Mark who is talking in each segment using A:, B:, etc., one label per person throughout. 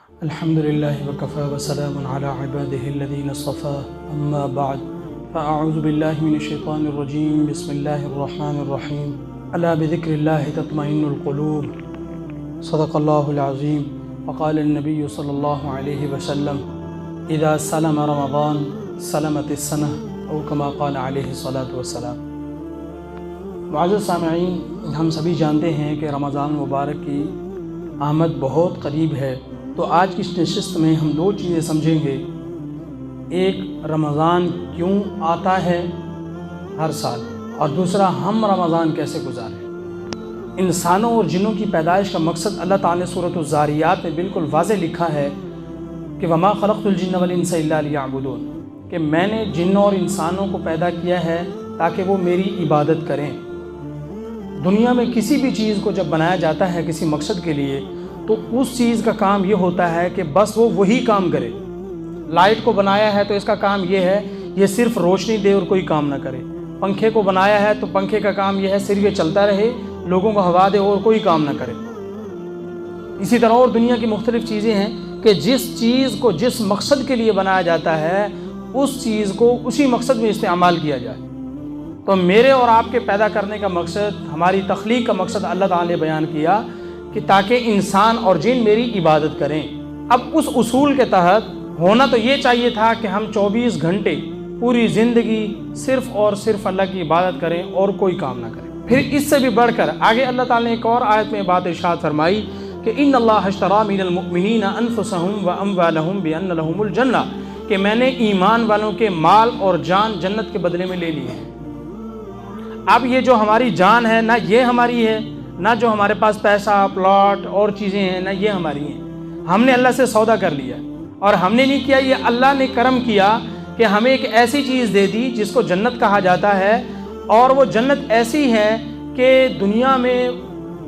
A: الحمد لله وكفى وسلام على عباده الذين اصطفى أما بعد فأعوذ بالله من الشيطان الرجيم بسم الله الرحمن الرحيم ألا بذكر الله تطمئن القلوب صدق الله العظيم وقال النبي صلى الله عليه وسلم إذا سلم رمضان سلمت السنة أو كما قال عليه الصلاة والسلام۔ معزز سامعین، ہم سبھی جانتے ہیں کہ رمضان مبارک کی آمد بہت قریب ہے، تو آج کی اس نشست میں ہم دو چیزیں سمجھیں گے۔ ایک، رمضان کیوں آتا ہے ہر سال، اور دوسرا، ہم رمضان کیسے گزاریں۔ انسانوں اور جنوں کی پیدائش کا مقصد اللہ تعالیٰ نے سورۃ الذاریات میں بالکل واضح لکھا ہے کہ وما خلقت الجن والانس الا لیعبدون، کہ میں نے جنوں اور انسانوں کو پیدا کیا ہے تاکہ وہ میری عبادت کریں۔ دنیا میں کسی بھی چیز کو جب بنایا جاتا ہے کسی مقصد کے لیے، تو اس چیز کا کام یہ ہوتا ہے کہ بس وہ وہی کام کرے۔ لائٹ کو بنایا ہے تو اس کا کام یہ ہے یہ صرف روشنی دے اور کوئی کام نہ کرے۔ پنکھے کو بنایا ہے تو پنکھے کا کام یہ ہے صرف یہ چلتا رہے، لوگوں کو ہوا دے اور کوئی کام نہ کرے۔ اسی طرح اور دنیا کی مختلف چیزیں ہیں کہ جس چیز کو جس مقصد کے لیے بنایا جاتا ہے اس چیز کو اسی مقصد میں استعمال کیا جائے۔ تو میرے اور آپ کے پیدا کرنے کا مقصد، ہماری تخلیق کا مقصد اللہ تعالیٰ نے بیان کیا کہ تاکہ انسان اور جن میری عبادت کریں۔ اب اس اصول کے تحت ہونا تو یہ چاہیے تھا کہ ہم 24 گھنٹے پوری زندگی صرف اور صرف اللہ کی عبادت کریں اور کوئی کام نہ کریں۔ پھر اس سے بھی بڑھ کر آگے اللہ تعالیٰ نے ایک اور آیت میں بات ارشاد فرمائی کہ ان اللہ اشتری من المؤمنین انفسهم واموالهم بان لهم الجنہ، کہ میں نے ایمان والوں کے مال اور جان جنت کے بدلے میں لے لی ہے۔ اب یہ جو ہماری جان ہے، نہ یہ ہماری ہے، نہ جو ہمارے پاس پیسہ، پلاٹ اور چیزیں ہیں، نہ یہ ہماری ہیں۔ ہم نے اللہ سے سودا کر لیا، اور ہم نے نہیں کیا، یہ اللہ نے کرم کیا کہ ہمیں ایک ایسی چیز دے دی جس کو جنت کہا جاتا ہے، اور وہ جنت ایسی ہے کہ دنیا میں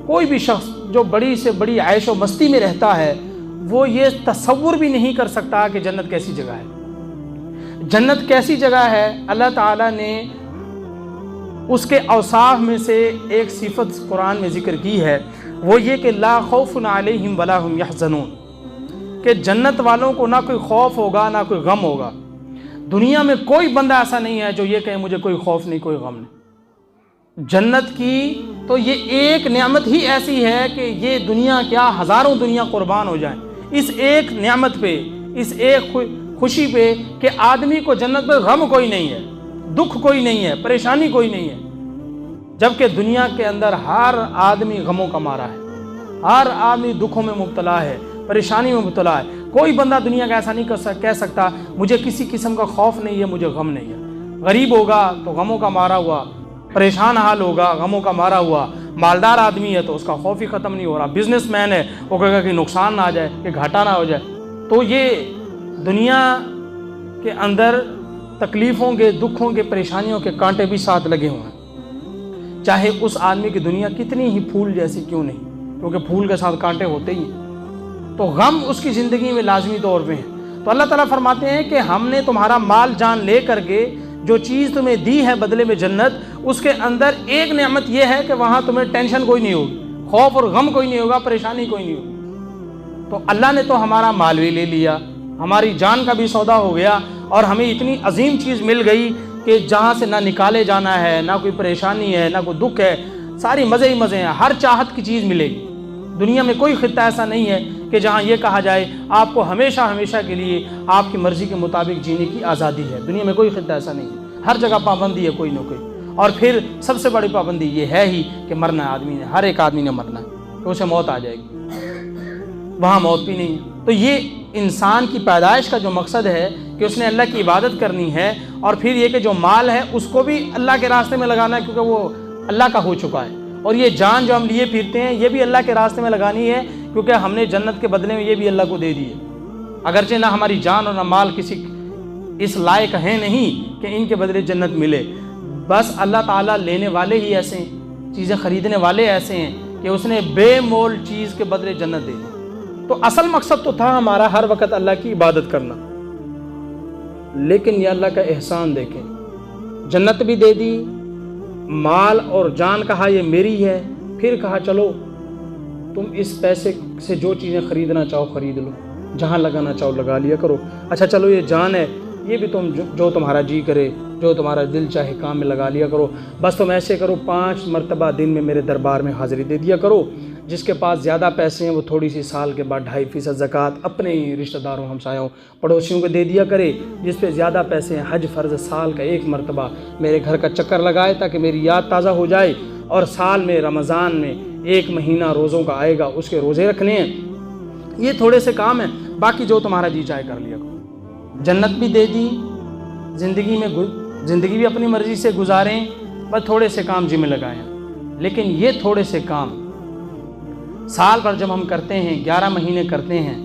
A: کوئی بھی شخص جو بڑی سے بڑی عیش و مستی میں رہتا ہے وہ یہ تصور بھی نہیں کر سکتا کہ جنت کیسی جگہ ہے۔ جنت کیسی جگہ ہے، اللہ تعالیٰ نے اس کے اوصاف میں سے ایک صفت قرآن میں ذکر کی ہے، وہ یہ کہ لا خوف علیہم ولا هم یحزنون، کہ جنت والوں کو نہ کوئی خوف ہوگا نہ کوئی غم ہوگا۔ دنیا میں کوئی بندہ ایسا نہیں ہے جو یہ کہے مجھے کوئی خوف نہیں، کوئی غم نہیں۔ جنت کی تو یہ ایک نعمت ہی ایسی ہے کہ یہ دنیا کیا ہزاروں دنیا قربان ہو جائیں اس ایک نعمت پہ، اس ایک خوشی پہ کہ آدمی کو جنت میں غم کوئی نہیں ہے، دکھ کوئی نہیں ہے، پریشانی کوئی نہیں ہے۔ جبکہ دنیا کے اندر ہر آدمی غموں کا مارا ہے، ہر آدمی دکھوں میں مبتلا ہے، پریشانی میں مبتلا ہے۔ کوئی بندہ دنیا کا ایسا نہیں کہہ سکتا مجھے کسی قسم کا خوف نہیں ہے، مجھے غم نہیں ہے۔ غریب ہوگا تو غموں کا مارا ہوا، پریشان حال ہوگا، غموں کا مارا ہوا۔ مالدار آدمی ہے تو اس کا خوف ہی ختم نہیں ہو رہا۔ بزنس مین ہے، وہ کہے گا کہ نقصان نہ آ جائے، کہ گھاٹا نہ ہو جائے۔ تو یہ دنیا کے اندر تکلیفوں کے، دکھوں کے، پریشانیوں کے کانٹے بھی ساتھ لگے ہوئے ہیں، چاہے اس آدمی کی دنیا کتنی ہی پھول جیسی کیوں نہیں، کیونکہ پھول کے ساتھ کانٹے ہوتے ہی ہیں۔ تو غم اس کی زندگی میں لازمی طور پہ ہے۔ تو اللہ تعالیٰ فرماتے ہیں کہ ہم نے تمہارا مال جان لے کر کے جو چیز تمہیں دی ہے بدلے میں جنت، اس کے اندر ایک نعمت یہ ہے کہ وہاں تمہیں ٹینشن کوئی نہیں ہوگی، خوف اور غم کوئی نہیں ہوگا، پریشانی کوئی نہیں ہوگی۔ تو اللہ نے تو ہمارا مال بھی لے لیا، ہماری جان کا بھی سودا ہو گیا، اور ہمیں اتنی عظیم چیز مل گئی کہ جہاں سے نہ نکالے جانا ہے، نہ کوئی پریشانی ہے، نہ کوئی دکھ ہے، ساری مزے ہی مزے ہیں، ہر چاہت کی چیز ملے گی۔ دنیا میں کوئی خطہ ایسا نہیں ہے کہ جہاں یہ کہا جائے آپ کو ہمیشہ ہمیشہ کے لیے آپ کی مرضی کے مطابق جینے کی آزادی ہے۔ دنیا میں کوئی خطہ ایسا نہیں ہے، ہر جگہ پابندی ہے کوئی نہ کوئی۔ اور پھر سب سے بڑی پابندی یہ ہے ہی کہ مرنا ہے آدمی نے، ہر ایک آدمی نے مرنا ہے، تو اسے موت آ جائے گی، وہاں موت بھی نہیں ہے۔ تو یہ انسان کی پیدائش کا جو مقصد ہے کہ اس نے اللہ کی عبادت کرنی ہے، اور پھر یہ کہ جو مال ہے اس کو بھی اللہ کے راستے میں لگانا ہے کیونکہ وہ اللہ کا ہو چکا ہے، اور یہ جان جو ہم لیے پھرتے ہیں یہ بھی اللہ کے راستے میں لگانی ہے کیونکہ ہم نے جنت کے بدلے میں یہ بھی اللہ کو دے دی ہے۔ اگرچہ نہ ہماری جان اور نہ مال کسی اس لائق ہیں نہیں کہ ان کے بدلے جنت ملے، بس اللہ تعالیٰ لینے والے ہی ایسے ہیں، چیزیں خریدنے والے ایسے ہیں کہ اس نے بے مول چیز کے بدلے جنت دے دی۔ تو اصل مقصد تو تھا ہمارا ہر وقت اللہ کی عبادت کرنا، لیکن یہ اللہ کا احسان دیکھیں، جنت بھی دے دی، مال اور جان کہا یہ میری ہے، پھر کہا چلو تم اس پیسے سے جو چیزیں خریدنا چاہو خرید لو، جہاں لگانا چاہو لگا لیا کرو. اچھا چلو یہ جان ہے، یہ بھی تم جو تمہارا جی کرے، جو تمہارا دل چاہے کام میں لگا لیا کرو. بس تم ایسے کرو 5 مرتبہ دن میں میرے دربار میں حاضری دے دیا کرو. جس کے پاس زیادہ پیسے ہیں وہ تھوڑی سی سال کے بعد 2.5% زکوٰۃ اپنے رشتہ داروں، ہمسایوں، پڑوسیوں کو دے دیا کرے. جس پہ زیادہ پیسے ہیں حج فرض سال کا 1 مرتبہ میرے گھر کا چکر لگائے تاکہ میری یاد تازہ ہو جائے. اور سال میں رمضان میں 1 مہینہ روزوں کا آئے گا، اس کے روزے رکھنے ہیں. یہ تھوڑے سے کام ہیں، باقی جو تمہارا جی چاہے کر لیا کرو. جنت بھی دے دی، زندگی بھی اپنی مرضی سے گزاریں، بس تھوڑے سے کام جی میں لگائیں. لیکن یہ تھوڑے سے کام سال بھر جب ہم کرتے ہیں، 11 مہینے کرتے ہیں،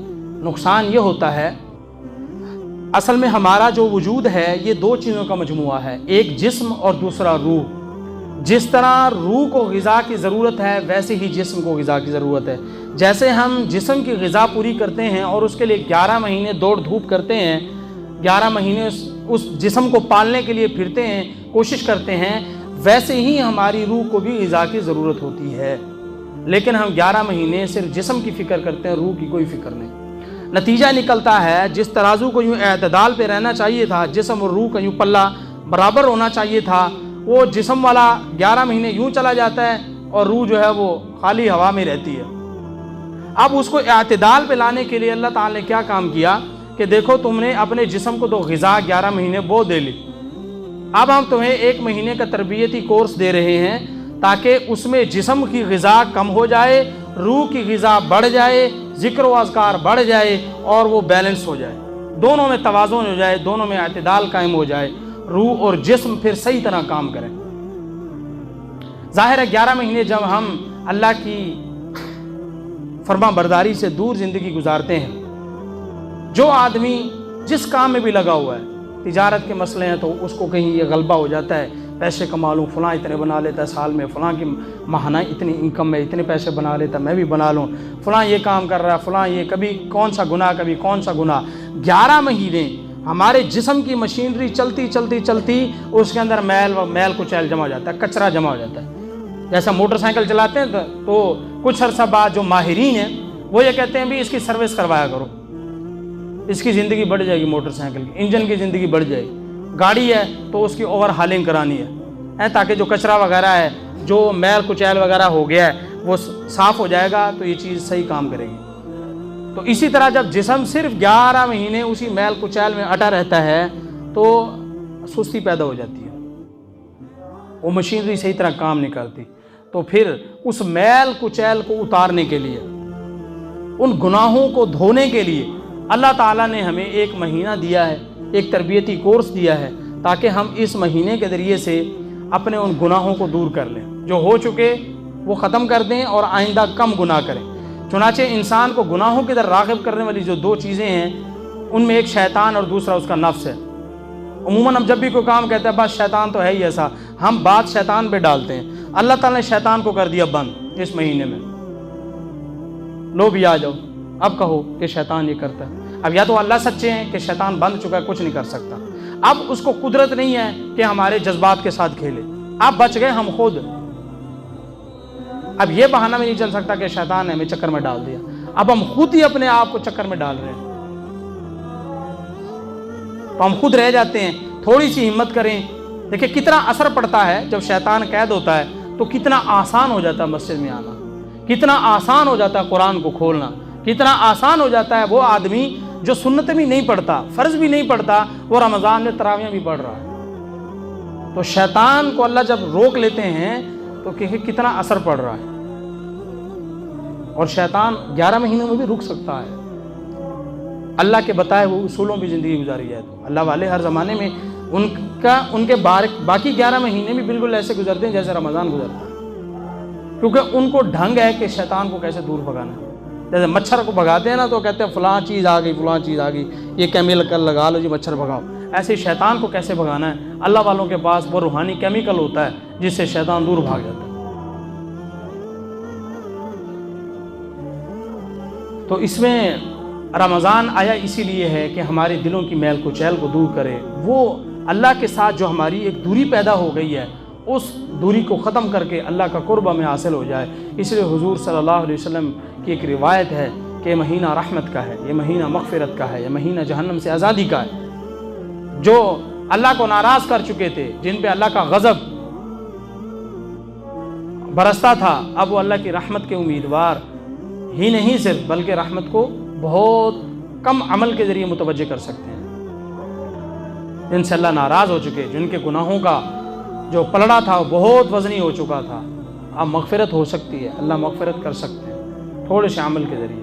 A: نقصان یہ ہوتا ہے، اصل میں ہمارا جو وجود ہے یہ 2 چیزوں کا مجموعہ ہے، ایک جسم اور دوسرا روح. جس طرح روح کو غذا کی ضرورت ہے ویسے ہی جسم کو غذا کی ضرورت ہے. جیسے ہم جسم کی غذا پوری کرتے ہیں اور اس کے لیے 11 مہینے دوڑ دھوپ کرتے ہیں، 11 مہینے اس جسم کو پالنے کے لیے پھرتے ہیں، کوشش کرتے ہیں، ویسے ہی ہماری روح کو بھی غذا کی ضرورت ہوتی ہے. لیکن ہم 11 مہینے صرف جسم کی فکر کرتے ہیں، روح کی کوئی فکر نہیں. نتیجہ نکلتا ہے جس ترازو کو یوں اعتدال پہ رہنا چاہیے تھا، جسم اور روح کا یوں پلہ برابر ہونا چاہیے تھا، وہ جسم والا 11 مہینے یوں چلا جاتا ہے اور روح جو ہے وہ خالی ہوا میں رہتی ہے. اب اس کو اعتدال پہ لانے کے لیے اللہ تعالیٰ نے کیا کام کیا کہ دیکھو تم نے اپنے جسم کو تو غذا 11 مہینے بو دے لی، اب ہم تمہیں 1 مہینے کا تربیتی کورس دے رہے ہیں تاکہ اس میں جسم کی غذا کم ہو جائے، روح کی غذا بڑھ جائے، ذکر و اذکار بڑھ جائے اور وہ بیلنس ہو جائے، دونوں میں توازن ہو جائے، دونوں میں اعتدال قائم ہو جائے، روح اور جسم پھر صحیح طرح کام کریں. ظاہر ہے 11 مہینے جب ہم اللہ کی فرما برداری سے دور زندگی گزارتے ہیں، جو آدمی جس کام میں بھی لگا ہوا ہے، تجارت کے مسئلے ہیں تو اس کو کہیں یہ غلبہ ہو جاتا ہے، پیسے کما لوں، فلاں اتنے بنا لیتا ہے سال میں، فلاں کی ماہانہ اتنی انکم میں اتنے پیسے بنا لیتا ہے، میں بھی بنا لوں، فلاں یہ کام کر رہا ہے، فلاں یہ کبھی کون سا گناہ کبھی کون سا گناہ. 11 مہینے ہمارے جسم کی مشینری چلتی چلتی چلتی اس کے اندر میل کچیل جمع ہو جاتا ہے، کچرا جمع ہو جاتا ہے. جیسا موٹر سائیکل چلاتے ہیں تو کچھ عرصہ بعد جو ماہرین ہیں وہ یہ کہتے ہیں بھی اس کی سروس کروایا کرو، اس کی زندگی بڑھ جائے گی، موٹر سائیکل کی انجن کی زندگی بڑھ جائے گی. گاڑی ہے تو اس کی اوور ہالنگ کرانی ہے تاکہ جو کچرا وغیرہ ہے، جو میل کچیل وغیرہ ہو گیا ہے وہ صاف ہو جائے گا تو یہ چیز صحیح کام کرے گی. تو اسی طرح جب جسم صرف 11 مہینے اسی میل کچیل میں اٹا رہتا ہے تو سستی پیدا ہو جاتی ہے، وہ مشینری صحیح طرح کام نہیں کرتی. تو پھر اس میل کچیل کو اتارنے کے لیے، ان گناہوں کو دھونے کے لیے اللہ تعالیٰ نے ہمیں 1 مہینہ دیا ہے، ایک تربیتی کورس دیا ہے تاکہ ہم اس مہینے کے ذریعے سے اپنے ان گناہوں کو دور کر لیں، جو ہو چکے وہ ختم کر دیں اور آئندہ کم گناہ کریں. چنانچہ انسان کو گناہوں کی طرف راغب کرنے والی جو 2 چیزیں ہیں ان میں ایک شیطان اور دوسرا اس کا نفس ہے. عموماً ہم جب بھی کوئی کام کہتے ہیں بس شیطان تو ہے ہی ایسا، ہم بات شیطان پہ ڈالتے ہیں. اللہ تعالیٰ نے شیطان کو کر دیا بند اس مہینے میں، لو بھی آ جاؤ اب کہو کہ شیطان یہ کرتا ہے. اب یا تو اللہ سچے ہیں کہ شیطان بند چکا ہے، کچھ نہیں کر سکتا، اب اس کو قدرت نہیں ہے کہ ہمارے جذبات کے ساتھ کھیلے، اب بچ گئے ہم خود. اب یہ بہانہ میں نہیں چل سکتا کہ شیطان نے ہمیں چکر میں ڈال دیا، اب ہم خود ہی اپنے آپ کو چکر میں ڈال رہے ہیں. تو ہم خود رہ جاتے ہیں. تھوڑی سی ہمت کریں. دیکھیں کتنا اثر پڑتا ہے جب شیطان قید ہوتا ہے تو کتنا آسان ہو جاتا ہے مسجد میں آنا، کتنا آسان ہو جاتا ہے قرآن کو کھولنا، کتنا آسان ہو جاتا ہے وہ آدمی جو سنت بھی نہیں پڑھتا، فرض بھی نہیں پڑھتا، وہ رمضان میں تراویح بھی پڑھ رہا ہے. تو شیطان کو اللہ جب روک لیتے ہیں تو کتنا اثر پڑ رہا ہے. اور شیطان 11 مہینوں میں بھی رک سکتا ہے. اللہ کے بتائے وہ اصولوں پہ زندگی گزاری جائے تو اللہ والے ہر زمانے میں ان کے باقی 11 مہینے بھی بالکل ایسے گزرتے ہیں جیسے رمضان گزرتا ہے، کیونکہ ان کو ڈھنگ ہے کہ شیطان کو کیسے دور بھگانا ہے. جیسے مچھر کو بھگاتے ہیں نا تو کہتے ہیں فلاں چیز آ گئی، فلاں چیز آ گئی، یہ کیمیکل لگا لو جی مچھر بھگاؤ. ایسے ہی شیطان کو کیسے بھگانا ہے؟ اللہ والوں کے پاس وہ روحانی کیمیکل ہوتا ہے جس سے شیطان دور بھاگ جاتا ہے. تو اس میں رمضان آیا اسی لیے ہے کہ ہمارے دلوں کی میل کچیل کو دور کرے. وہ اللہ کے ساتھ جو ہماری ایک دوری پیدا ہو گئی ہے اس دوری کو ختم کر کے اللہ کا قرب ہمیں حاصل ہو جائے. اس لیے حضور صلی اللہ علیہ وسلم کی ایک روایت ہے کہ یہ مہینہ رحمت کا ہے، یہ مہینہ مغفرت کا ہے، یہ مہینہ جہنم سے آزادی کا ہے۔ جو اللہ کو ناراض کر چکے تھے، جن پہ اللہ کا غضب برستا تھا، اب وہ اللہ کی رحمت کے امیدوار ہی نہیں صرف، بلکہ رحمت کو بہت کم عمل کے ذریعے متوجہ کر سکتے ہیں۔ جن سے اللہ ناراض ہو چکے، جن کے گناہوں کا جو پلڑا تھا وہ بہت وزنی ہو چکا تھا، اب مغفرت ہو سکتی ہے، اللہ مغفرت کر سکتے ہیں تھوڑے سے عمل کے ذریعے۔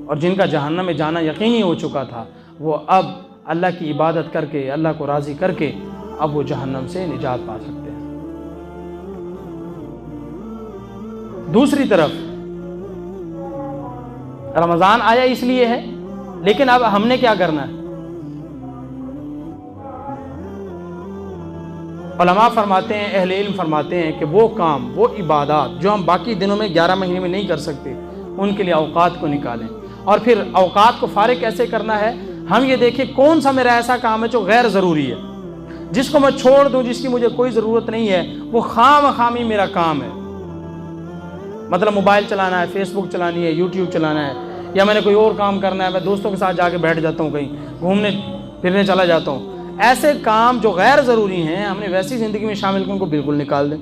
A: اور جن کا جہنم میں جانا یقینی ہو چکا تھا، وہ اب اللہ کی عبادت کر کے، اللہ کو راضی کر کے، اب وہ جہنم سے نجات پا سکتے ہیں۔ دوسری طرف رمضان آیا اس لیے ہے، لیکن اب ہم نے کیا کرنا ہے؟ علماء فرماتے ہیں، اہل علم فرماتے ہیں کہ وہ کام، وہ عبادات جو ہم باقی دنوں میں 11 مہینے میں نہیں کر سکتے، ان کے لیے اوقات کو نکالیں۔ اور پھر اوقات کو فارغ کیسے کرنا ہے؟ ہم یہ دیکھیں کون سا میرا ایسا کام ہے جو غیر ضروری ہے، جس کو میں چھوڑ دوں، جس کی مجھے کوئی ضرورت نہیں ہے، وہ خوامی میرا کام ہے۔ مطلب موبائل چلانا ہے، فیس بک چلانی ہے، یوٹیوب چلانا ہے، یا میں نے کوئی اور کام کرنا ہے، میں دوستوں کے ساتھ جا کے بیٹھ جاتا ہوں، کہیں گھومنے پھرنے چلا جاتا ہوں۔ ایسے کام جو غیر ضروری ہیں، ہم نے ویسی زندگی میں شامل کر ان کو بالکل نکال دیں۔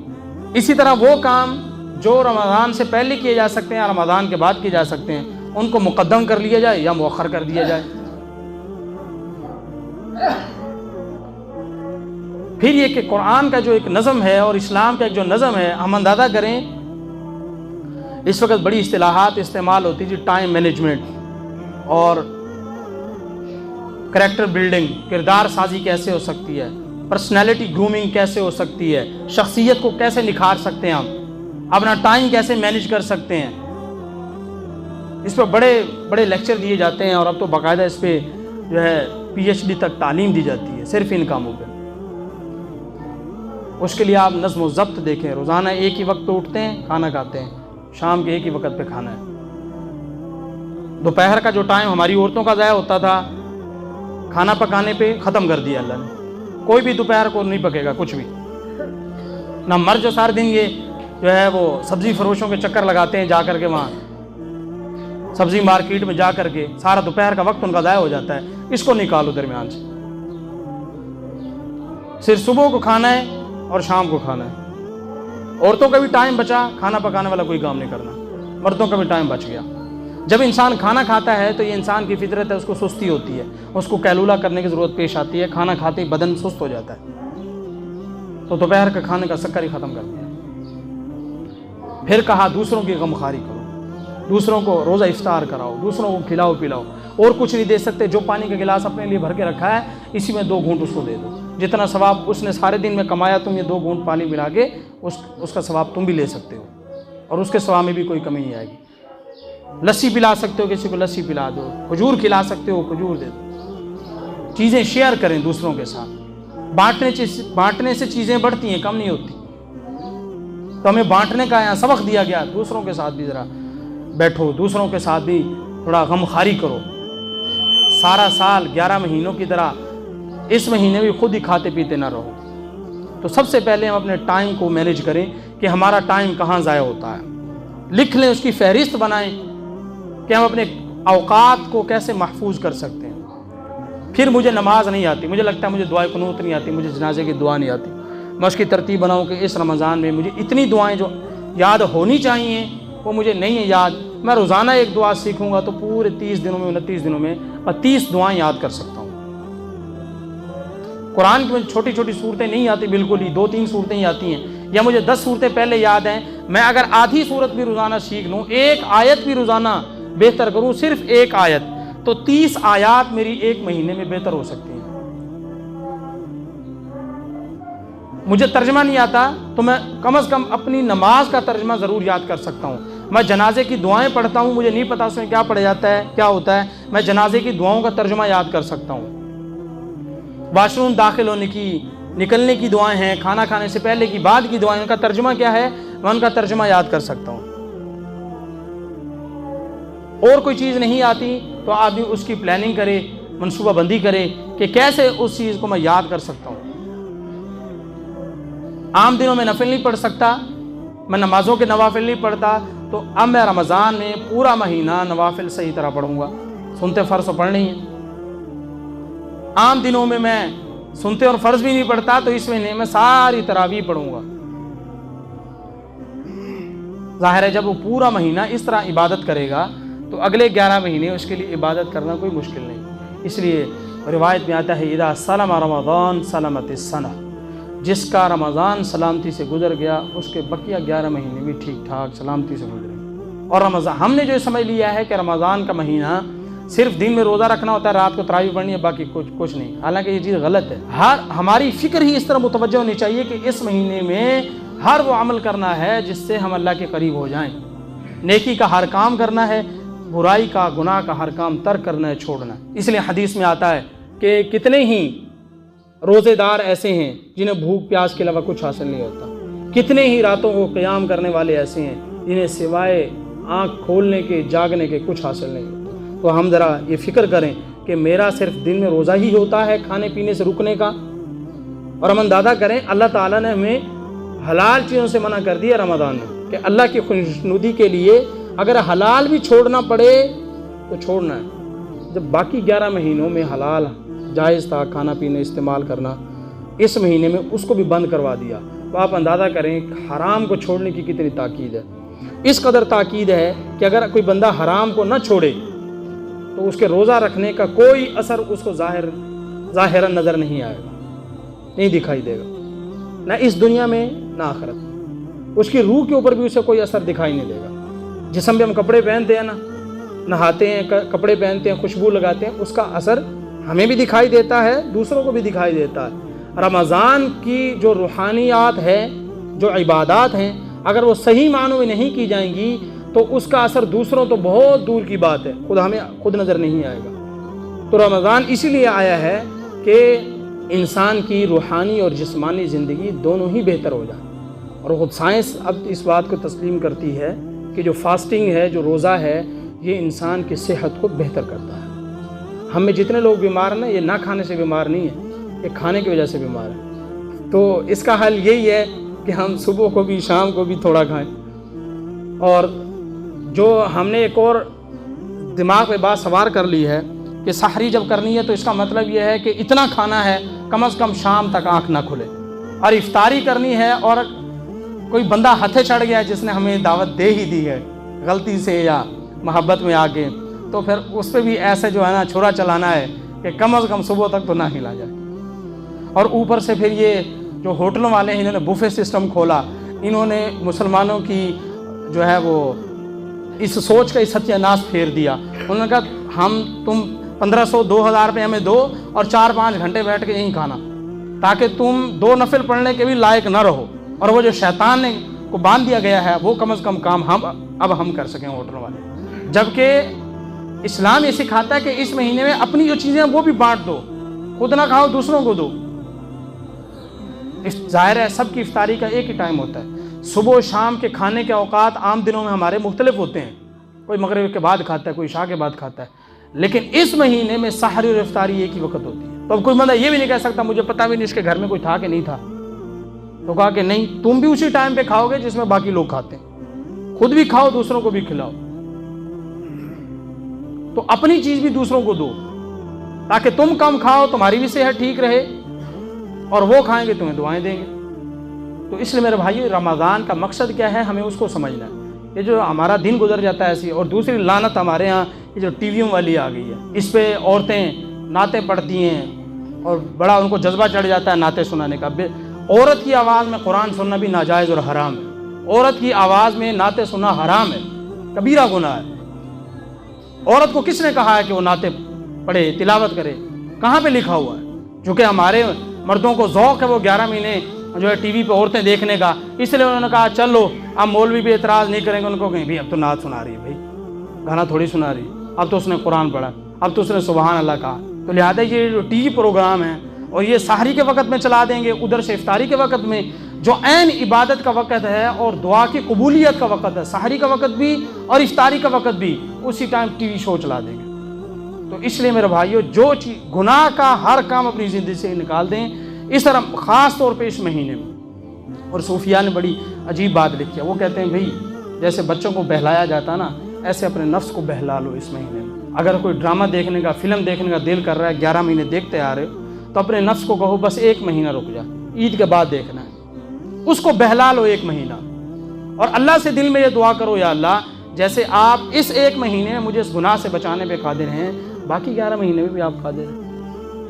A: اسی طرح وہ کام جو رمضان سے پہلے کیے جا سکتے ہیں یا رمضان کے بعد کیے جا سکتے ہیں، ان کو مقدم کر لیا جائے یا مؤخر کر دیا جائے۔ پھر یہ کہ قرآن کا جو ایک نظم ہے اور اسلام کا ایک جو نظم ہے، ہم اندازہ کریں، اس وقت بڑی اصطلاحات استعمال ہوتی جی، ٹائم مینجمنٹ اور کریکٹر بلڈنگ، کردار سازی کیسے ہو سکتی ہے، پرسنالٹی گرومنگ کیسے ہو سکتی ہے، شخصیت کو کیسے نکھار سکتے ہیں ہم، اپنا ٹائم کیسے مینیج کر سکتے ہیں۔ اس پہ بڑے بڑے لیکچر دیے جاتے ہیں، اور اب تو باقاعدہ اس پہ جو ہے PhD تک تعلیم دی جاتی ہے صرف ان کاموں پہ۔ اس کے لیے آپ نظم و ضبط دیکھیں، روزانہ ایک ہی وقت پہ اٹھتے ہیں، کھانا کھاتے ہیں، شام کے ایک ہی وقت پہ کھانا ہے۔ دوپہر کا جو ٹائم ہماری عورتوں کا ضائع ہوتا تھا کھانا پکانے پہ، ختم کر دیا اللہ نے۔ کوئی بھی دوپہر کو نہیں پکے گا کچھ بھی، نہ مرد جو سارے دن یہ جو ہے وہ سبزی فروشوں کے چکر لگاتے ہیں، جا کر کے وہاں سبزی مارکیٹ میں جا کر کے سارا دوپہر کا وقت ان کا ضائع ہو جاتا ہے، اس کو نکالو درمیان سے۔ صرف صبح کو کھانا ہے اور شام کو کھانا ہے۔ عورتوں کا بھی ٹائم بچا، کھانا پکانے والا کوئی کام نہیں کرنا، مردوں کا بھی ٹائم بچ گیا۔ جب انسان کھانا کھاتا ہے تو یہ انسان کی فطرت ہے، اس کو سستی ہوتی ہے، اس کو کیلولا کرنے کی ضرورت پیش آتی ہے، کھانا کھاتے ہی بدن سست ہو جاتا ہے، تو دوپہر کا کھانے کا شکر ہی ختم کر دیا۔ پھر کہا دوسروں کی غمخواری کرو، دوسروں کو روزہ افطار کراؤ، دوسروں کو کھلاؤ پلاؤ، اور کچھ نہیں دے سکتے، جو پانی کا گلاس اپنے لیے بھر کے رکھا ہے اسی میں 2 گھونٹ اس کو دے دو، جتنا ثواب اس نے سارے دن میں کمایا، تم یہ 2 گھونٹ پانی ملا کے اس کا ثواب تم بھی لے سکتے ہو، اور اس کے ثواب میں بھی کوئی کمی نہیں آئے گی۔ لسی پلا سکتے ہو، کسی کو لسی پلا دو، کھجور کھلا سکتے ہو، کھجور دے دو۔ چیزیں شیئر کریں دوسروں کے ساتھ، بانٹنے سے چیزیں بڑھتی ہیں، کم نہیں ہوتی۔ تو ہمیں بانٹنے کا یہاں سبق دیا گیا، دوسروں کے ساتھ بھی ذرا بیٹھو، دوسروں کے ساتھ بھی تھوڑا غمخواری کرو۔ سارا سال 11 مہینوں کی طرح اس مہینے بھی خود ہی کھاتے پیتے نہ رہو۔ تو سب سے پہلے ہم اپنے ٹائم کو مینیج کریں کہ ہمارا ٹائم کہاں ضائع ہوتا ہے، لکھ لیں، اس کی فہرست بنائیں کہ ہم اپنے اوقات کو کیسے محفوظ کر سکتے ہیں۔ پھر مجھے نماز نہیں آتی، مجھے لگتا ہے مجھے دعائے قنوت نہیں آتی، مجھے جنازے کی دعا نہیں آتی، میں اس کی ترتیب بناؤں کہ اس رمضان میں مجھے اتنی دعائیں جو یاد ہونی چاہیے وہ مجھے نہیں ہے یاد، میں روزانہ ایک دعا سیکھوں گا تو پورے 30 دنوں میں 29 دنوں میں میں 30 دعائیں یاد کر سکتا ہوں۔ قرآن کی مجھے چھوٹی چھوٹی صورتیں نہیں آتی، بالکل ہی 2-3 صورتیں ہی آتی ہیں، یا مجھے 10 صورتیں پہلے یاد ہیں، میں اگر آدھی صورت بھی روزانہ سیکھ لوں، ایک آیت بھی روزانہ بہتر کروں، صرف ایک آیت، تو 30 آیات میری ایک مہینے میں بہتر ہو سکتی ہیں۔ مجھے ترجمہ نہیں آتا تو میں کم از کم اپنی نماز کا ترجمہ ضرور یاد کر سکتا ہوں۔ میں جنازے کی دعائیں پڑھتا ہوں، مجھے نہیں پتا اس میں کیا پڑھا جاتا ہے، کیا ہوتا ہے، میں جنازے کی دعاؤں کا ترجمہ یاد کر سکتا ہوں۔ واش روم داخل ہونے کی، نکلنے کی دعائیں ہیں، کھانا کھانے سے پہلے کی، بعد کی دعائیں، ان کا ترجمہ کیا ہے، میں ان کا ترجمہ یاد کر سکتا ہوں۔ اور کوئی چیز نہیں آتی تو آدمی اس کی پلاننگ کرے، منصوبہ بندی کرے کہ کیسے اس چیز کو میں یاد کر سکتا ہوں۔ عام دنوں میں نفل نہیں پڑھ سکتا، میں نمازوں کے نوافل نہیں پڑھتا، تو اب میں رمضان میں پورا مہینہ نوافل صحیح طرح پڑھوں گا، سنتے فرض پڑھنی ہے۔ عام دنوں میں سنتے اور فرض بھی نہیں پڑھتا، تو اس مہینے میں ساری تراویح پڑھوں گا۔ ظاہر ہے جب وہ پورا مہینہ اس طرح عبادت کرے گا تو اگلے 11 مہینے اس کے لیے عبادت کرنا کوئی مشکل نہیں۔ اس لیے روایت میں آتا ہے اذا سلم رمضان سلمت السنہ، جس کا رمضان سلامتی سے گزر گیا اس کے بقیہ 11 مہینے بھی ٹھیک ٹھاک سلامتی سے گزرے۔ اور رمضان ہم نے جو سمجھ لیا ہے کہ رمضان کا مہینہ صرف دن میں روزہ رکھنا ہوتا ہے، رات کو تراویح پڑھنی ہے، باقی کچھ نہیں، حالانکہ یہ چیز غلط ہے۔ ہماری فکر ہی اس طرح متوجہ ہونی چاہیے کہ اس مہینے میں ہر وہ عمل کرنا ہے جس سے ہم اللہ کے قریب ہو جائیں، نیکی کا ہر کام کرنا ہے، برائی کا گناہ کا ہر کام ترک کرنا ہے، چھوڑنا ہے۔ اس لیے حدیث میں آتا ہے کہ کتنے ہی روزے دار ایسے ہیں جنہیں بھوک پیاس کے علاوہ کچھ حاصل نہیں ہوتا، کتنے ہی راتوں کو قیام کرنے والے ایسے ہیں جنہیں سوائے آنکھ کھولنے کے جاگنے کے کچھ حاصل نہیں ہوتا۔ تو ہم ذرا یہ فکر کریں کہ میرا صرف دن میں روزہ ہی ہوتا ہے کھانے پینے سے رکنے کا، اور ہم اندازہ کریں اللہ تعالیٰ نے ہمیں حلال چیزوں سے منع کر دیا رمضان میں کہ اللہ کی خوشنودی کے لیے اگر حلال بھی چھوڑنا پڑے تو چھوڑنا ہے۔ جب باقی 11 مہینوں میں حلال جائز تھا کھانا پینے استعمال کرنا، اس مہینے میں اس کو بھی بند کروا دیا، تو آپ اندازہ کریں حرام کو چھوڑنے کی کتنی تاکید ہے۔ اس قدر تاکید ہے کہ اگر کوئی بندہ حرام کو نہ چھوڑے تو اس کے روزہ رکھنے کا کوئی اثر اس کو ظاہراً نظر نہیں آئے گا، نہیں دکھائی دے گا، نہ اس دنیا میں نہ آخرت میں۔ اس کی روح کے اوپر بھی اسے کوئی اثر دکھائی نہیں دے گا۔ جسم پہ ہم کپڑے پہنتے ہیں نا، نہاتے ہیں، کپڑے پہنتے ہیں، خوشبو لگاتے ہیں، اس کا اثر ہمیں بھی دکھائی دیتا ہے، دوسروں کو بھی دکھائی دیتا ہے۔ رمضان کی جو روحانیات ہے، جو عبادات ہیں، اگر وہ صحیح معنوں میں نہیں کی جائیں گی تو اس کا اثر دوسروں تو بہت دور کی بات ہے، ہمیں خود نظر نہیں آئے گا۔ تو رمضان اسی لیے آیا ہے کہ انسان کی روحانی اور جسمانی زندگی دونوں ہی بہتر ہو جائیں۔ اور خود سائنس اب اس بات کو تسلیم کرتی ہے کہ جو فاسٹنگ ہے، جو روزہ ہے، یہ انسان کی صحت کو بہتر کرتا ہے۔ ہم میں جتنے لوگ بیمار ہیں نا، یہ نہ کھانے سے بیمار نہیں ہے، یہ کھانے کی وجہ سے بیمار ہے۔ تو اس کا حل یہی ہے کہ ہم صبح کو بھی شام کو بھی تھوڑا کھائیں۔ اور جو ہم نے ایک اور دماغ پہ بات سوار کر لی ہے کہ سحری جب کرنی ہے تو اس کا مطلب یہ ہے کہ اتنا کھانا ہے کم از کم شام تک آنکھ نہ کھلے، اور افطاری کرنی ہے اور کوئی بندہ ہتھے چڑھ گیا ہے جس نے ہمیں دعوت دے ہی دی ہے غلطی سے یا محبت میں آ کے، تو پھر اس پہ بھی ایسے جو ہے نا چھرا چلانا ہے کہ کم از کم صبح تک تو نہ ہلا جائے۔ اور اوپر سے پھر یہ جو ہوٹلوں والے ہیں، انہوں نے بوفے سسٹم کھولا، انہوں نے مسلمانوں کی جو ہے وہ اس سوچ کا ستیہ ناش پھیر دیا۔ انہوں نے کہا تم 1500 2000 روپے ہمیں دو اور 4-5 گھنٹے بیٹھ کے یہیں کھانا، تاکہ تم 2 نفل پڑھنے کے بھی لائق نہ رہو، اور وہ جو شیطان نے کو باندھ دیا گیا ہے وہ کم از کم کام ہم کر سکیں ہوٹل والے۔ جبکہ اسلام یہ سکھاتا ہے کہ اس مہینے میں اپنی جو چیزیں ہیں وہ بھی بانٹ دو، خود نہ کھاؤ دوسروں کو دو۔ ظاہر ہے سب کی افطاری کا ایک ہی ٹائم ہوتا ہے، صبح و شام کے کھانے کے اوقات عام دنوں میں ہمارے مختلف ہوتے ہیں، کوئی مغرب کے بعد کھاتا ہے، کوئی عشاء کے بعد کھاتا ہے، لیکن اس مہینے میں سحری اور افطاری ایک ہی وقت ہوتی ہے۔ تو اب کوئی بندہ یہ بھی نہیں کہہ سکتا مجھے پتہ بھی نہیں اس کے گھر میں کوئی تھا کہ نہیں تھا، تو کہا کہ نہیں، تم بھی اسی ٹائم پہ کھاؤ گے جس میں باقی لوگ کھاتے ہیں، خود بھی کھاؤ دوسروں کو بھی کھلاؤ۔ تو اپنی چیز بھی دوسروں کو دو تاکہ تم کم کھاؤ، تمہاری بھی صحت ٹھیک رہے، اور وہ کھائیں گے تمہیں دعائیں دیں گے۔ تو اس لیے میرے بھائی رمضان کا مقصد کیا ہے ہمیں اس کو سمجھنا ہے۔ یہ جو ہمارا دن گزر جاتا ہے ایسی، اور دوسری لعنت ہمارے ہاں یہ جو ٹی ویوں والی آ گئی ہے، اس پہ عورتیں نعتیں پڑھتی ہیں اور بڑا ان کو جذبہ چڑھ جاتا ہے نعتیں سنانے کا۔ عورت کی آواز میں قرآن سننا بھی ناجائز اور حرام ہے، عورت کی آواز میں نعتیں سننا حرام ہے، کبیرہ گناہ ہے۔ عورت کو کس نے کہا ہے کہ وہ نعتیں پڑھے، تلاوت کرے؟ کہاں پہ لکھا ہوا ہے؟ چونکہ ہمارے مردوں کو ذوق ہے وہ 11 مہینے جو ہے ٹی وی پہ عورتیں دیکھنے کا، اس لیے انہوں نے کہا چلو اب مولوی بھی اعتراض نہیں کریں گے، ان کو کہیں بھائی اب تو نعت سنا رہی ہے، بھائی گانا تھوڑی سنا رہی، اب تو اس نے قرآن پڑھا، اب تو اس نے سبحان اللہ کہا۔ تو لہٰذا یہ جو ٹی وی پروگرام ہے اور یہ سحری کے وقت میں چلا دیں گے، ادھر سے افطاری کے وقت میں جو عین عبادت کا وقت ہے اور دعا کی قبولیت کا وقت ہے، سحری کا وقت بھی اور افطاری کا وقت بھی، اسی ٹائم ٹی وی شو چلا دیں گے۔ تو اس لیے میرے بھائیو جو چیز گناہ کا ہر کام اپنی زندگی سے نکال دیں، اس طرح خاص طور پہ اس مہینے میں۔ اور صوفیاء نے بڑی عجیب بات لکھی ہے، وہ کہتے ہیں بھائی جیسے بچوں کو بہلایا جاتا ہے نا، ایسے اپنے نفس کو بہلا لو اس مہینے میں۔ اگر کوئی ڈرامہ دیکھنے کا، فلم دیکھنے کا دل کر رہا ہے، 11 مہینے دیکھتے آ رہے ہو، تو اپنے نفس کو کہو بس 1 مہینہ رک جا، عید کے بعد دیکھنا ہے، اس کو بہلا لو 1 مہینہ، اور اللہ سے دل میں یہ دعا کرو، یا اللہ جیسے آپ اس 1 مہینے میں مجھے اس گناہ سے بچانے پہ قادر ہیں، باقی 11 مہینے میں بھی آپ قادر ہیں۔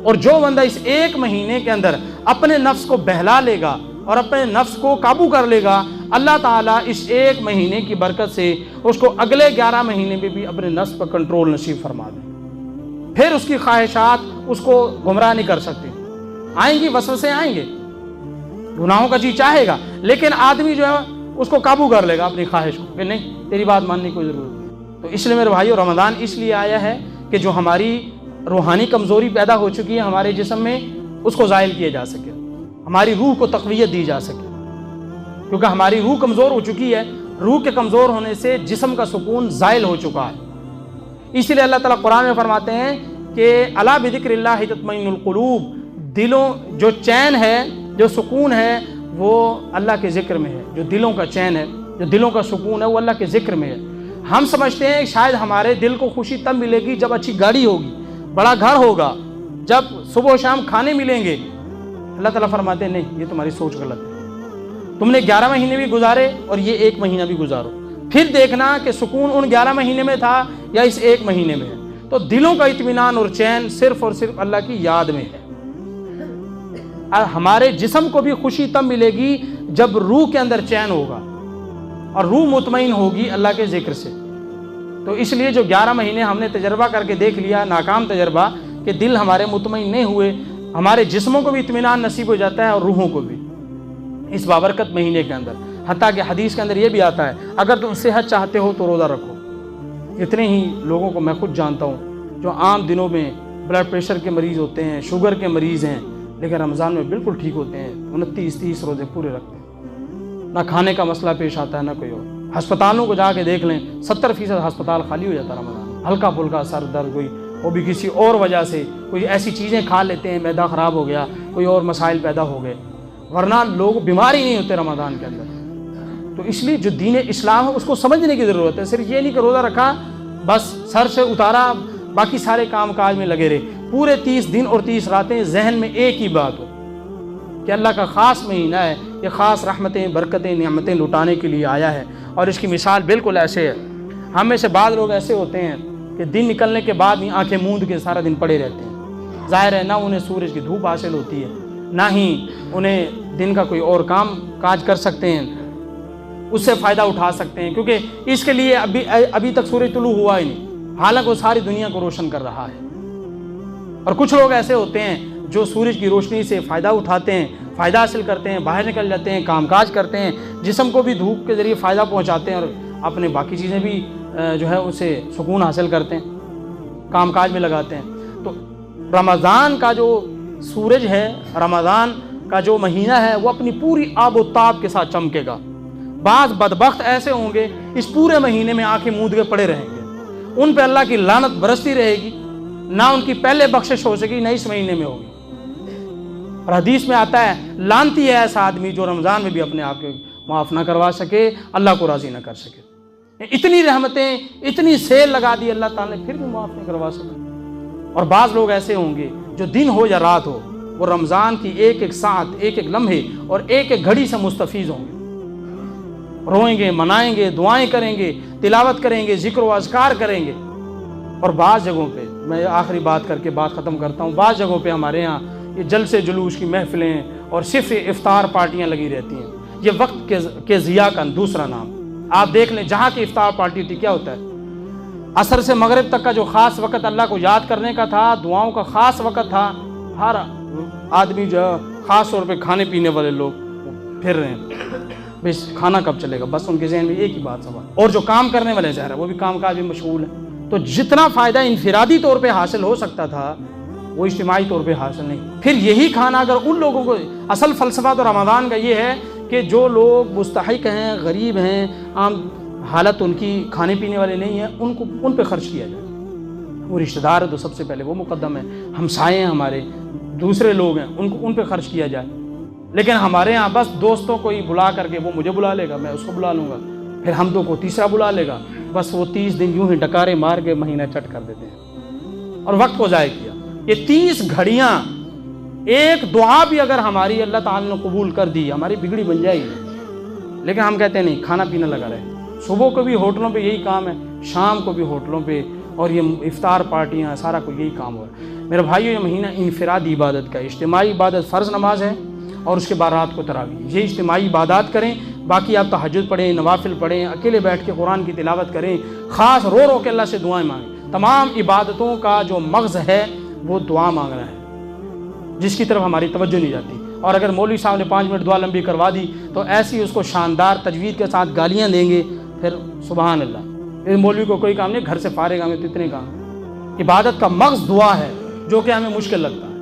A: اور جو بندہ اس 1 مہینے کے اندر اپنے نفس کو بہلا لے گا اور اپنے نفس کو قابو کر لے گا، اللہ تعالیٰ اس 1 مہینے کی برکت سے اس کو اگلے 11 مہینے میں بھی اپنے نفس پر کنٹرول نصیب فرما دے۔ پھر اس کی خواہشات اس کو گمراہ نہیں کر سکتی، آئیں گی، وسوسے آئیں گے، گناہوں کا جی چاہے گا، لیکن آدمی جو ہے اس کو قابو کر لے گا اپنی خواہش کو کہ نہیں، تیری بات ماننے کی کوئی ضرورت نہیں۔ تو اس لیے میرے بھائیو، رمضان اس لیے آیا ہے کہ جو ہماری روحانی کمزوری پیدا ہو چکی ہے ہمارے جسم میں، اس کو زائل کیا جا سکے، ہماری روح کو تقویت دی جا سکے، کیونکہ ہماری روح کمزور ہو چکی ہے۔ روح کے کمزور ہونے سے جسم کا سکون زائل ہو چکا ہے۔ اسی لیے اللہ تعالیٰ قرآن میں فرماتے ہیں کہ الا بذکر اللہ تطمئن القلوب، دلوں جو چین ہے، جو سکون ہے، وہ اللہ کے ذکر میں ہے۔ جو دلوں کا چین ہے، جو دلوں کا سکون ہے، وہ اللہ کے ذکر میں ہے۔ ہم سمجھتے ہیں کہ شاید ہمارے دل کو خوشی تب ملے گی جب اچھی گاڑی ہوگی، بڑا گھر ہوگا، جب صبح و شام کھانے ملیں گے۔ اللہ تعالیٰ فرماتے ہیں نہیں، یہ تمہاری سوچ غلط ہے۔ تم نے 11 مہینے بھی گزارے اور یہ 1 مہینہ بھی گزارو، پھر دیکھنا کہ سکون ان 11 مہینے میں تھا یا اس 1 مہینے میں ہے۔ تو دلوں کا اطمینان اور چین صرف اور صرف اللہ کی یاد میں ہے۔ ہمارے جسم کو بھی خوشی تب ملے گی جب روح کے اندر چین ہوگا اور روح مطمئن ہوگی اللہ کے ذکر سے۔ تو اس لیے جو 11 مہینے ہم نے تجربہ کر کے دیکھ لیا، ناکام تجربہ، کہ دل ہمارے مطمئن نہیں ہوئے، ہمارے جسموں کو بھی اطمینان نصیب ہو جاتا ہے اور روحوں کو بھی اس بابرکت مہینے کے اندر۔ حتیٰ کہ حدیث کے اندر یہ بھی آتا ہے، اگر تم صحت چاہتے ہو تو روزہ رکھو۔ اتنے ہی لوگوں کو میں خود جانتا ہوں جو عام دنوں میں بلڈ پریشر کے مریض ہوتے ہیں، شوگر کے مریض ہیں، لیکن رمضان میں بالکل ٹھیک ہوتے ہیں، 29-30 روزے پورے رکھتے ہیں، نہ کھانے کا مسئلہ پیش آتا ہے نہ کوئی اور۔ ہسپتالوں کو جا کے دیکھ لیں، 70% ہسپتال خالی ہو جاتا ہے رمضان میں۔ ہلکا پھلکا سر درد، کوئی وہ بھی کسی اور وجہ سے، کوئی ایسی چیزیں کھا لیتے ہیں، معدہ خراب ہو گیا، کوئی اور مسائل پیدا ہو گئے، ورنہ لوگ بیمار ہی نہیں ہوتے رمضان کے اندر۔ تو اس لیے جو دین اسلام ہے اس کو سمجھنے کی ضرورت ہے۔ صرف یہ نہیں کہ روزہ رکھا بس سر سے اتارا، باقی سارے کام کاج میں لگے رہے، پورے 30 دن اور 30 راتیں ذہن میں ایک ہی بات ہو کہ اللہ کا خاص مہینہ ہے، یہ خاص رحمتیں، برکتیں، نعمتیں لٹانے کے لیے آیا ہے۔ اور اس کی مثال بالکل ایسے ہے، ہم میں سے بعض لوگ ایسے ہوتے ہیں کہ دن نکلنے کے بعد ہی آنکھیں موند کے سارا دن پڑے رہتے ہیں۔ ظاہر ہے نہ انہیں سورج کی دھوپ حاصل ہوتی ہے، نہ ہی انہیں دن کا کوئی اور کام کاج کر سکتے ہیں، اس سے فائدہ اٹھا سکتے ہیں، کیونکہ اس کے لیے ابھی تک سورج طلوع ہوا ہی نہیں، حالانکہ وہ ساری دنیا کو روشن کر رہا ہے۔ اور کچھ لوگ ایسے ہوتے ہیں جو سورج کی روشنی سے فائدہ اٹھاتے ہیں، فائدہ حاصل کرتے ہیں، باہر نکل جاتے ہیں، کام کاج کرتے ہیں، جسم کو بھی دھوپ کے ذریعے فائدہ پہنچاتے ہیں اور اپنے باقی چیزیں بھی جو ہے اسے سکون حاصل کرتے ہیں، کام کاج میں لگاتے ہیں۔ تو رمضان کا جو سورج ہے، رمضان کا جو مہینہ ہے، وہ اپنی پوری آب و تاب کے ساتھ چمکے گا۔ بعض بدبخت ایسے ہوں گے اس پورے مہینے میں آنکھیں موند کے پڑے رہیں گے، ان پہ اللہ کی لعنت برستی رہے گی، نہ ان کی پہلے بخشش ہو سکی نہ اس مہینے میں ہوگی۔ اور حدیث میں آتا ہے لعنتی ہے ایسا آدمی جو رمضان میں بھی اپنے آپ کو معاف نہ کروا سکے، اللہ کو راضی نہ کر سکے۔ اتنی رحمتیں، اتنی سیل لگا دی اللہ تعالیٰ نے، پھر بھی معاف نہیں کروا سکے۔ اور بعض لوگ ایسے ہوں گے جو دن ہو یا رات ہو، وہ رمضان کی ایک ایک ساعت، ایک ایک لمحے اور ایک ایک گھڑی سے مستفیض ہوں گے، روئیں گے، منائیں گے، دعائیں کریں گے، تلاوت کریں گے، ذکر و اذکار کریں گے۔ اور بعض جگہوں پہ، میں آخری بات کر کے بات ختم کرتا ہوں، بعض جگہوں پہ ہمارے ہاں یہ جلسے جلوس کی محفلیں اور صرف افطار پارٹیاں لگی رہتی ہیں۔ یہ وقت کے ضیاع کا دوسرا نام۔ آپ دیکھ لیں جہاں کی افطار پارٹی ہوتی کیا ہوتا ہے؟ عصر سے مغرب تک کا جو خاص وقت اللہ کو یاد کرنے کا تھا، دعاؤں کا خاص وقت تھا، ہر آدمی جو ہے خاص طور پہ کھانے پینے والے لوگ پھر رہے ہیں، بس کھانا کب چلے گا، بس ان کے ذہن میں ایک ہی بات سوال۔ اور جو کام کرنے والے ظاہر ہے وہ بھی کام کاج میں مشغول ہیں۔ تو جتنا فائدہ انفرادی طور پہ حاصل ہو سکتا تھا وہ اجتماعی طور پہ حاصل نہیں۔ پھر یہی کھانا اگر ان لوگوں کو، اصل فلسفہ تو رمضان کا یہ ہے کہ جو لوگ مستحق ہیں، غریب ہیں، عام حالت ان کی کھانے پینے والے نہیں ہیں، ان پہ خرچ کیا جائے۔ وہ رشتہ دار ہے تو سب سے پہلے وہ مقدم ہے، ہمسائے ہیں ہمارے، دوسرے لوگ ہیں، ان پہ خرچ کیا جائے۔ لیکن ہمارے ہاں بس دوستوں کو ہی بلا کر کے، وہ مجھے بلا لے گا، میں اس کو بلا لوں گا، پھر حمدوں کو تیسرا بلا لے گا، بس وہ 30 دن یوں ہی ڈکارے مار کے مہینہ چٹ کر دیتے ہیں اور وقت کو ضائع کیا۔ یہ 30 گھڑیاں ایک دعا بھی اگر ہماری اللہ تعالیٰ نے قبول کر دی، ہماری بگڑی بن جائے گی۔ لیکن ہم کہتے ہیں نہیں، کھانا پینا لگا رہے، صبح کو بھی ہوٹلوں پہ یہی کام ہے، شام کو بھی ہوٹلوں پہ، اور یہ افطار پارٹیاں، سارا کوئی یہی کام ہو رہا ہے۔ میرے بھائیو، یہ مہینہ انفرادی عبادت کا ہے، اجتماعی عبادت فرض نماز ہے، اور اس کے بعد رات کو تراویح، یہ اجتماعی عبادات کریں۔ باقی آپ تہجد پڑھیں، نوافل پڑھیں، اکیلے بیٹھ کے قرآن کی تلاوت کریں، خاص رو رو کے اللہ سے دعائیں مانگیں۔ تمام عبادتوں کا جو مغز ہے وہ دعا مانگنا ہے، جس کی طرف ہماری توجہ نہیں جاتی۔ اور اگر مولوی صاحب نے 5 منٹ دعا لمبی کروا دی تو ایسی اس کو شاندار تجوید کے ساتھ گالیاں دیں گے، پھر سبحان اللہ، اس مولوی کو کوئی کام نہیں، گھر سے فارغ، ہمیں تو اتنے کام۔ عبادت کا مغز دعا ہے، جو کہ ہمیں مشکل لگتا ہے۔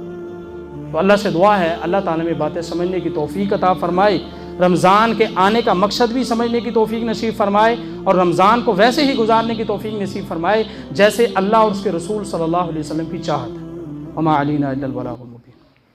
A: تو اللہ سے دعا ہے اللہ تعالیٰ میں باتیں سمجھنے کی توفیق عطا فرمائے، رمضان کے آنے کا مقصد بھی سمجھنے کی توفیق نصیب فرمائے، اور رمضان کو ویسے ہی گزارنے کی توفیق نصیب فرمائے جیسے اللہ اور اس کے رسول صلی اللہ علیہ وسلم کی چاہت ہے۔ وما علینا الا البلاغ۔